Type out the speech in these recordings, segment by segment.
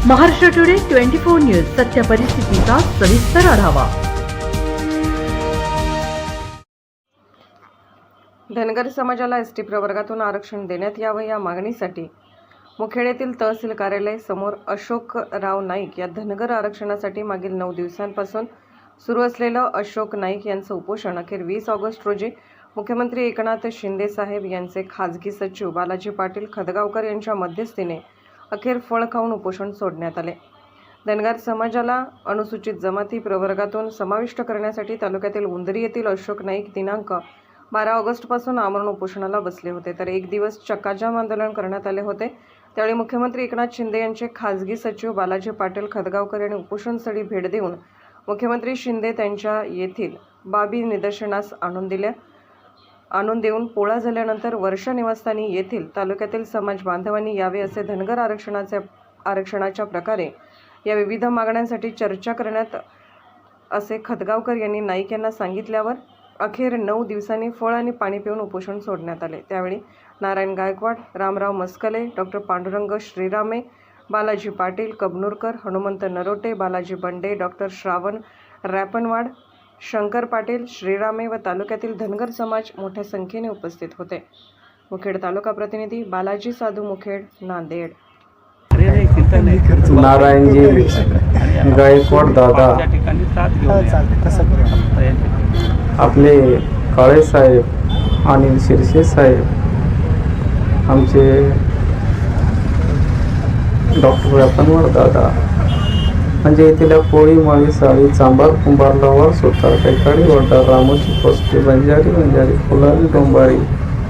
Maharashtra today 24 news सत्य परिस्थितीचा सविस्तर आढावा। धनगर समाजाला एसटी प्रवर्गातून आरक्षण देण्यात यावं या मागणीसाठी मुखेड येथील तहसील कार्यालय समोर अशोकराव नाईक या धनगर आरक्षणासाठी मागील 9 दिवसांपासून सुरू असलेलं अशोक नाईक यांचं उपोषण अखेर 20 ऑगस्ट रोजी मुख्यमंत्री एकनाथ शिंदे साहेब यांचे खाजगी सचिव बालाजी पाटील खदगावकर यांच्या मध्यस्थीने अखेर फळ खाऊन उपोषण सोडण्यात आले। धनगर समाजाला अनुसूचित जमाती प्रवर्गातून समाविष्ट करण्यासाठी तालुक्यातील उंदरी येथील अशोक नाईक दिनांक 12 ऑगस्टपासून आमरण उपोषणाला बसले होते, तर एक दिवस चक्काजाम आंदोलन करण्यात आले होते। त्यावेळी मुख्यमंत्री एकनाथ शिंदे यांचे खाजगी सचिव बालाजी पाटील खदगावकर यांनी उपोषणस्थळी भेट देऊन मुख्यमंत्री शिंदे त्यांच्या येथील बाबी निदर्शनास आणून देऊन पोळा झाल्यानंतर वर्षा निवासस्थानी येथील तालुक्यातील समाज बांधवांनी यावे असे धनगर आरक्षणाच्या प्रकारे या विविध मागण्यांसाठी चर्चा करण्यात असे खदगावकर यांनी नाईक यांना सांगितल्यावर अखेर 9 दिवसांनी फळ आणि पाणी पिऊन उपोषण सोडण्यात आले। त्यावेळी नारायण गायकवाड, रामराव मस्कले, डॉक्टर पांडुरंग श्रीरामे, बालाजी पाटील कबनूरकर, हनुमंत नरोटे, बालाजी बंडे, डॉक्टर श्रावण रॅपनवाड, शंकर पाटील श्रीरामे व तालुक्यातील धनगर समाज मोठ्या संख्येने उपस्थित होते। मुखेड तालुका प्रतिनिधी बालाजी साधू, मुखेड, नांदेड। नारायणजी गायकवाड दादा, आपले काळे साहेब, अनिल शिरसे साहेब, आमचे डॉक्टर रॅपनवाड दादा, म्हणजे येथील कोळी, माळी, साळी, चांभार, कुंभार, लवार, सुतार, कैकाडी, वडार, रामोशी, पोस्टे, बंजारी, फुलारी, डोंबारी,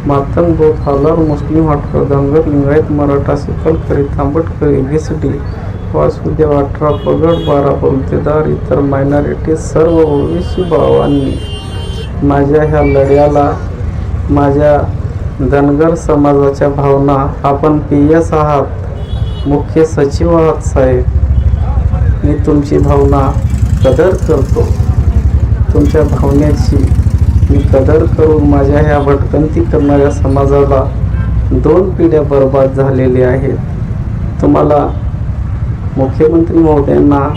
मातंग, बोथ, हालार, मुस्लिम, हटकर, धनगर, लिंगायत, मराठा, सिकलकरी, तांबटकरी, भिसडी, वासुदेव, 18 पगड, 12 बलुतेदार, इतर मायनॉरिटी सर्व ओबीसी भावांनी माझ्या ह्या लढ्याला, माझ्या धनगर समाजाच्या भावना, आपण PS आहात, मुख्य सचिव आहात साहेब, मी तुमची भावना कदर करतो। तुमच्या भावनेची मी कदर करून माझ्या ह्या भटकंती करणाऱ्या समाजाला 2 पिढ्या बर्बाद झालेल्या आहेत। तुम्हाला मुख्यमंत्री महोदयांना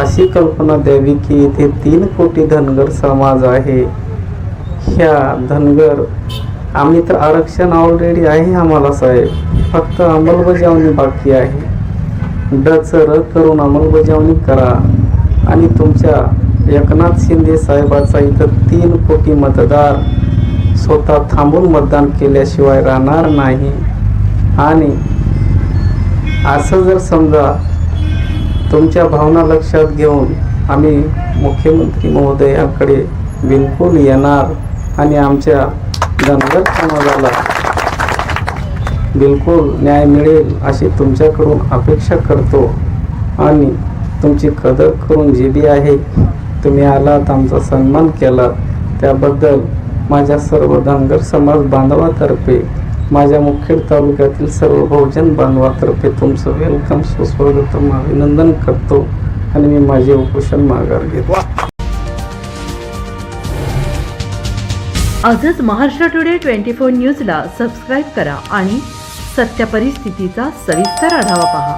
अशी कल्पना द्यावी की इथे 3 कोटी धनगर समाज आहे। ह्या धनगर आम्ही तर आरक्षण ऑलरेडी आहे आम्हाला साहेब, फक्त अंमलबजावणी बाकी आहे। डचर करून अंमलबजावणी करा आणि तुमच्या एकनाथ शिंदे साहेबाचा इथं 3 कोटी मतदार स्वतः थांबून मतदान केल्याशिवाय राहणार नाही। आणि असं जर समजा तुमच्या भावना लक्षात घेऊन आम्ही मुख्यमंत्री महोदयांकडे बिलकुल येणार आणि आमच्या धनगर समाजाला बिलकुल न्याय मिळेल अशी तुमच्याकडून अपेक्षा करतो। आणि तुमची कदर करून जे बी आहे तुम्ही आलात, आमचा सन्मान केला, त्याबद्दल माझ्या सर्व धनगर समाज बांधवातर्फे, माझ्या मुखेड तालुक्यातील सर्व बहुजन बांधवातर्फे तुमचं वेलकम, सुस्वागतम, अभिनंदन करतो आणि मी माझे उपोषण माघार घेतो। आजच महाराष्ट्र टुडे 24 न्यूजला सबस्क्राईब करा आणि सत्य परिस्थितीचा सविस्तर आढावा पहा।